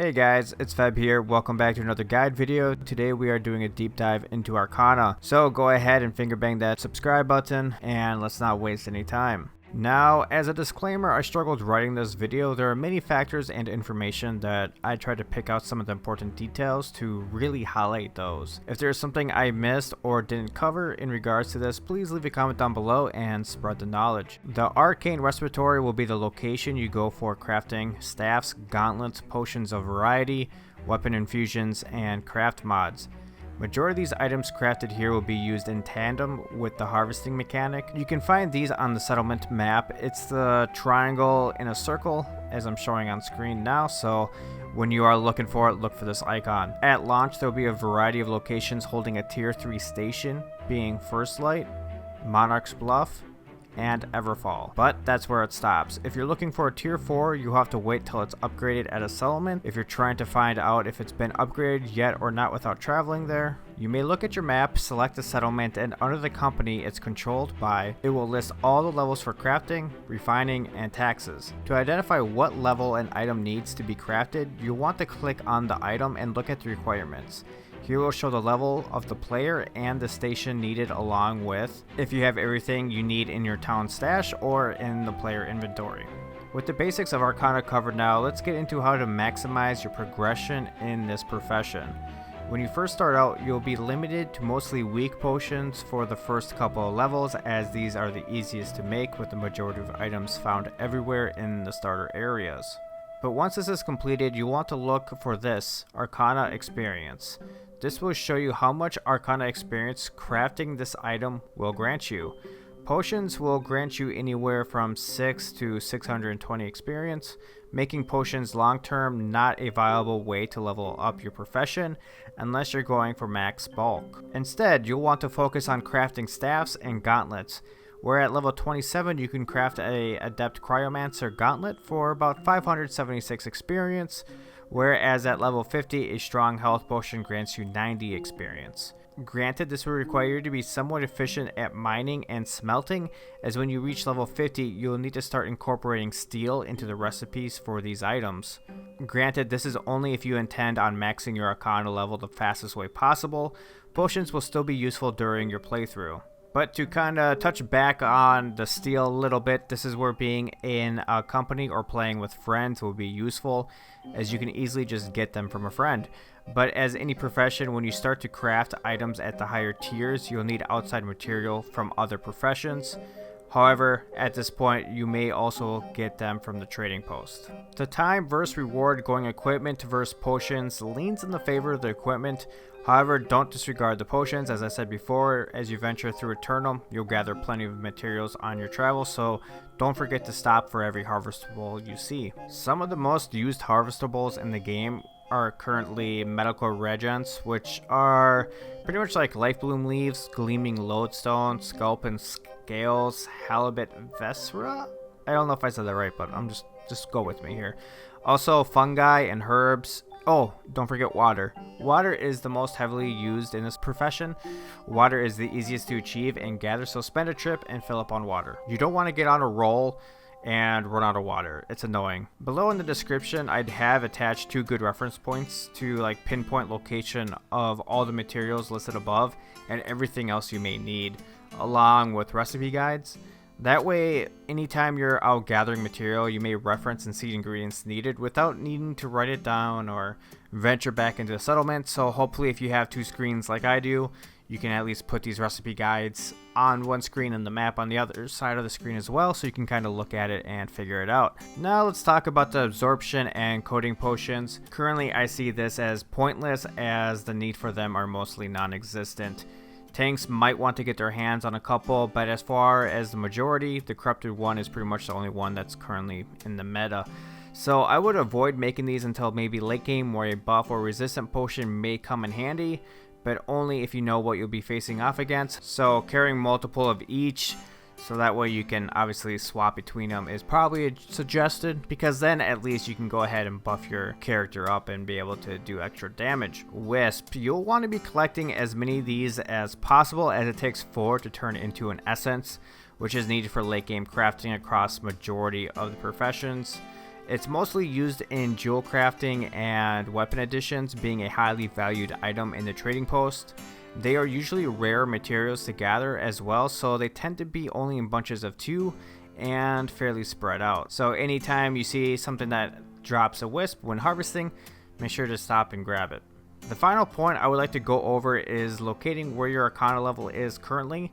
Hey guys, it's Feb here. Welcome back to another guide video. Today we are doing a deep dive into Arcana. So go ahead and finger bang that subscribe button and let's not waste any time. Now, as a disclaimer, I struggled writing this video. There are many factors and information that I tried to pick out some of the important details to really highlight those. If there's something I missed or didn't cover in regards to this, please leave a comment down below and spread the knowledge. The Arcane Respiratory will be the location you go for crafting staffs, gauntlets, potions of variety, weapon infusions, and craft mods. Majority of these items crafted here will be used in tandem with the harvesting mechanic. You can find these on the settlement map. It's the triangle in a circle as I'm showing on screen now, so when you are looking for it, look for this icon. At launch, there will be a variety of locations holding a tier 3 station, being First Light, Monarch's Bluff, and Everfall, but that's where it stops. If you're looking for a tier 4, you have to wait till it's upgraded at a settlement. If you're trying to find out if it's been upgraded yet or not without traveling there, you may look at your map, select a settlement, and under the company it's controlled by, it will list all the levels for crafting, refining, and taxes. To identify what level an item needs to be crafted, you'll want to click on the item and look at the requirements. Here will show the level of the player and the station needed, along with if you have everything you need in your town stash or in the player inventory. With the basics of Arcana covered now, let's get into how to maximize your progression in this profession. When you first start out, you'll be limited to mostly weak potions for the first couple of levels, as these are the easiest to make with the majority of items found everywhere in the starter areas. But once this is completed, you want to look for this Arcana experience. This will show you how much Arcana experience crafting this item will grant you. Potions will grant you anywhere from 6 to 620 experience, making potions long-term not a viable way to level up your profession unless you're going for max bulk. Instead, you'll want to focus on crafting staffs and gauntlets, where at level 27 you can craft a Adept Cryomancer gauntlet for about 576 experience, whereas at level 50 a strong health potion grants you 90 experience. Granted, this will require you to be somewhat efficient at mining and smelting, as when you reach level 50 you'll need to start incorporating steel into the recipes for these items. Granted, this is only if you intend on maxing your Arcana level the fastest way possible. Potions will still be useful during your playthrough. But to kind of touch back on the steel a little bit, this is where being in a company or playing with friends will be useful, as you can easily just get them from a friend. But as any profession, when you start to craft items at the higher tiers, you'll need outside material from other professions. However, at this point, you may also get them from the trading post. The time versus reward going equipment versus potions leans in the favor of the equipment. However, don't disregard the potions. As I said before, as you venture through Eternal, you'll gather plenty of materials on your travel, so don't forget to stop for every harvestable you see. Some of the most used harvestables in the game are currently medical regents, which are pretty much like life bloom leaves, gleaming lodestone, scalp and scales, halibut vesra. I don't know if I said that right, but I'm just go with me here. Also fungi and herbs. Oh, don't forget water. Water is the most heavily used in this profession. Water is the easiest to achieve and gather, so spend a trip and fill up on water. You don't want to get on a roll and run out of water. It's annoying. Below in the description, I'd have attached 2 good reference points to like pinpoint location of all the materials listed above and everything else you may need, along with recipe guides. That way, anytime you're out gathering material, you may reference and see ingredients needed without needing to write it down or venture back into the settlement. So hopefully if you have 2 screens like I do, you can at least put these recipe guides on one screen and the map on the other side of the screen as well, so you can kind of look at it and figure it out. Now let's talk about the absorption and coating potions. Currently I see this as pointless, as the need for them are mostly non-existent. Tanks might want to get their hands on a couple, but as far as the majority, the corrupted one is pretty much the only one that's currently in the meta. So I would avoid making these until maybe late game, where a buff or resistant potion may come in handy, but only if you know what you'll be facing off against. So carrying multiple of each, so that way you can obviously swap between them, is probably suggested, because then at least you can go ahead and buff your character up and be able to do extra damage. Wisp, you'll want to be collecting as many of these as possible, as it takes 4 to turn into an essence, which is needed for late game crafting across majority of the professions. It's mostly used in jewel crafting and weapon additions, being a highly valued item in the trading post. They are usually rare materials to gather as well, so they tend to be only in bunches of 2 and fairly spread out. So anytime you see something that drops a wisp when harvesting, make sure to stop and grab it. The final point I would like to go over is locating where your Arcana level is currently.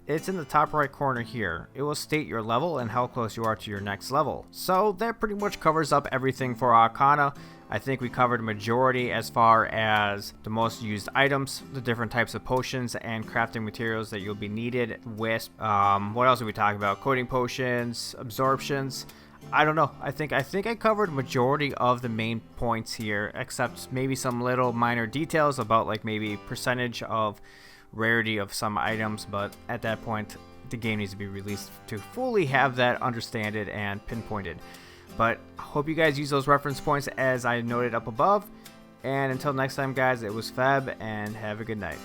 It's in the top right corner here. It will state your level and how close you are to your next level. So that pretty much covers up everything for Arcana. I think we covered a majority as far as the most used items, the different types of potions and crafting materials that you'll be needed. Wisp, what else did we talk about? Coating potions, absorptions. I don't know. I think I covered majority of the main points here, except maybe some little minor details about like maybe percentage of rarity of some items, but at that point the game needs to be released to fully have that understood and pinpointed. But I hope you guys use those reference points as I noted up above, and until next time guys, it was Feb and have a good night.